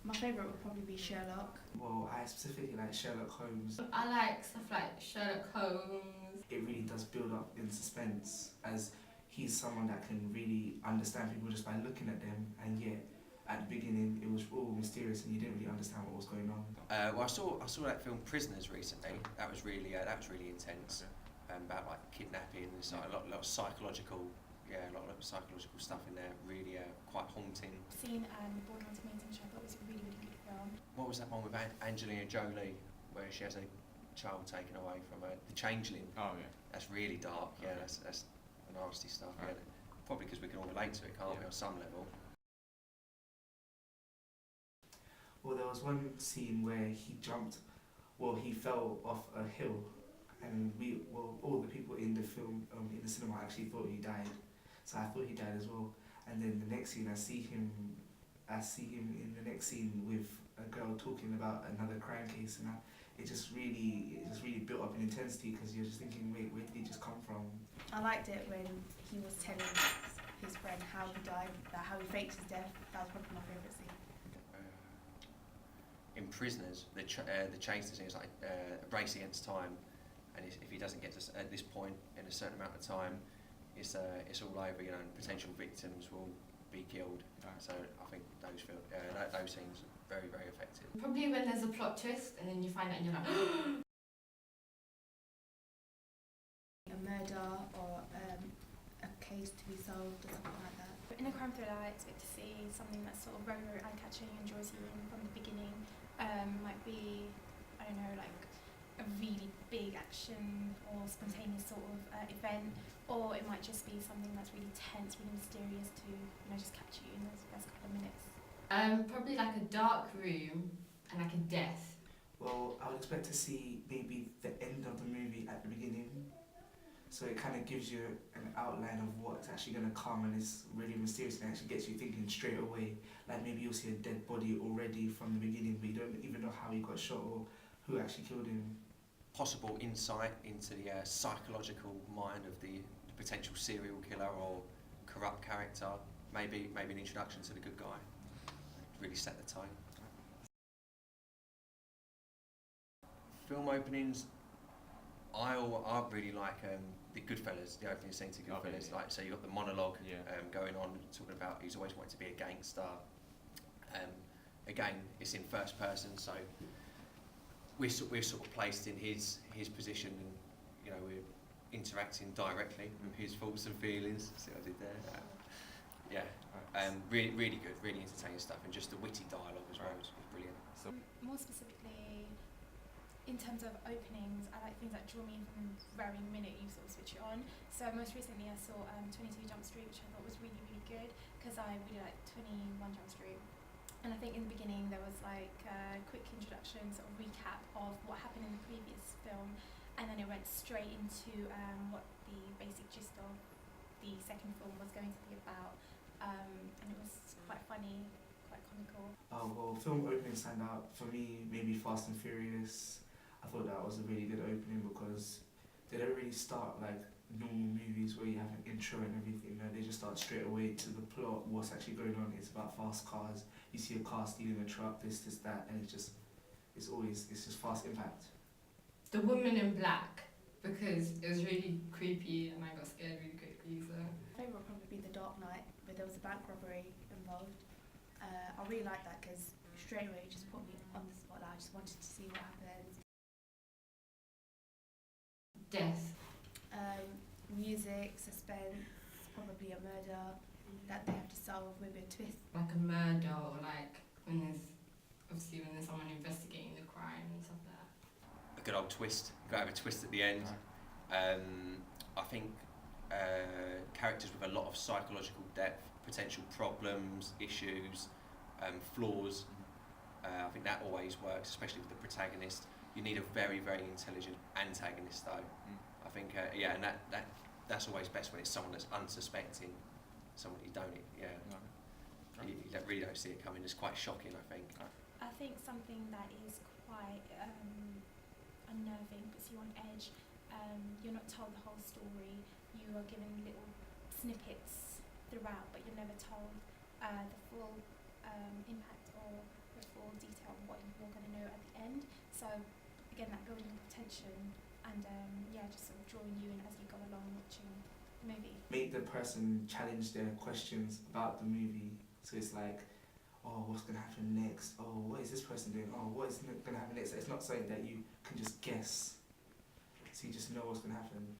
My favourite would probably be Sherlock. Well, I specifically like Sherlock Holmes. I like stuff like Sherlock Holmes. It really does build up in suspense as he's someone that can really understand people just by looking at them, and yet at the beginning it was all mysterious and you didn't really understand what was going on. Well, I saw that film Prisoners recently. That was really intense. About like kidnapping. There's like a lot of psychological, a lot of psychological stuff in there. Really quite haunting. I've seen Born on Tomatoes, which I thought was a really, really good film. What was that one with Angelina Jolie, where she has a child taken away from her? The Changeling. Oh yeah. That's really dark. Yeah, Okay. that's nasty stuff. Right. Yeah. Probably because we can all relate to it, can't we, on some level? Well, there was one scene where he fell off a hill, and all the people in the film, in the cinema actually thought he died. So I thought he died as well. And then the next scene, I see him in the next scene with a girl talking about another crime case, and it just really built up in intensity because you're just thinking, wait, where did he just come from? I liked it when he was telling his friend how he died, how he faked his death. That was probably my favourite scene. In Prisoners, the chase scene is like a race against time, and if he doesn't get to at this point in a certain amount of time, it's all over. You know, and potential victims will be killed. Right. So I think those scenes are very, very effective. Probably when there's a plot twist and then you find out and you're like, A murder or a case to be solved or something like that. In a crime thriller, I expect to see something that's sort of very, very eye-catching and draws you in from the beginning. Might be, I don't know, like a really big action or spontaneous sort of event, or it might just be something that's really tense, really mysterious to, just capture you in those first couple of minutes. probably like a dark room and like a death. Well, I would expect to see maybe the end of the movie at the beginning. So it kind of gives you an outline of what's actually going to come, and it's really mysterious and actually gets you thinking straight away. Like maybe you'll see a dead body already from the beginning, but you don't even know how he got shot or who actually killed him. Possible insight into the psychological mind of the potential serial killer or corrupt character. Maybe an introduction to the good guy. Really set the tone. Film openings. I really like the Goodfellas, the opening scene to Goodfellas. Yeah. Like, so you got the monologue Yeah. going on, talking about he's always wanted to be a gangster. Again, it's in first person, so we're sort of placed in his position, and we're interacting directly with his thoughts and feelings. See what I did there? Really good, really entertaining stuff, and just the witty dialogue as well was brilliant. So More specifically, in terms of openings, I like things that draw me in from the very minute you sort of switch it on. So most recently I saw 22 Jump Street, which I thought was really, really good, because I really like 21 Jump Street. And I think in the beginning there was like a quick introduction, sort of recap of what happened in the previous film, and then it went straight into what the basic gist of the second film was going to be about. And it was quite funny, quite comical. Well, film openings stand out for me. Maybe Fast and Furious. I thought that was a really good opening because they don't really start like normal movies where you have an intro and everything. They just start straight away to the plot. What's actually going on? It's about fast cars. You see a car stealing a truck, this, that, and it's just fast impact. The Woman in Black, because it was really creepy and I got scared really quickly. So My favourite would probably be The Dark Knight, where there was a bank robbery involved. I really like that because straight away it just put me on the spot. I just wanted to see what happens. death. Music, suspense, probably a murder that they have to solve, maybe a twist. Like a murder, or like when there's someone investigating the crime and stuff like that. A good old twist. You've got to have a twist at the end. I think characters with a lot of psychological depth, potential problems, issues, flaws. I think that always works, especially with the protagonist. You need a very, very intelligent antagonist, though. I think, and that's always best when it's someone that's unsuspecting, someone you don't, you really don't see it coming. It's quite shocking, I think. I think something that is quite unnerving, puts you on edge. You're not told the whole story. You are given little snippets throughout, but you're never told the full impact or bit full detail of what you're going to know at the end. So again, that building up of tension and yeah, just sort of drawing you in as you go along watching the movie. Make the person challenge their questions about the movie. So it's like, oh, what's going to happen next? Oh, what is this person doing? Oh, what is going to happen next? It's not something that you can just guess. So you just know what's going to happen.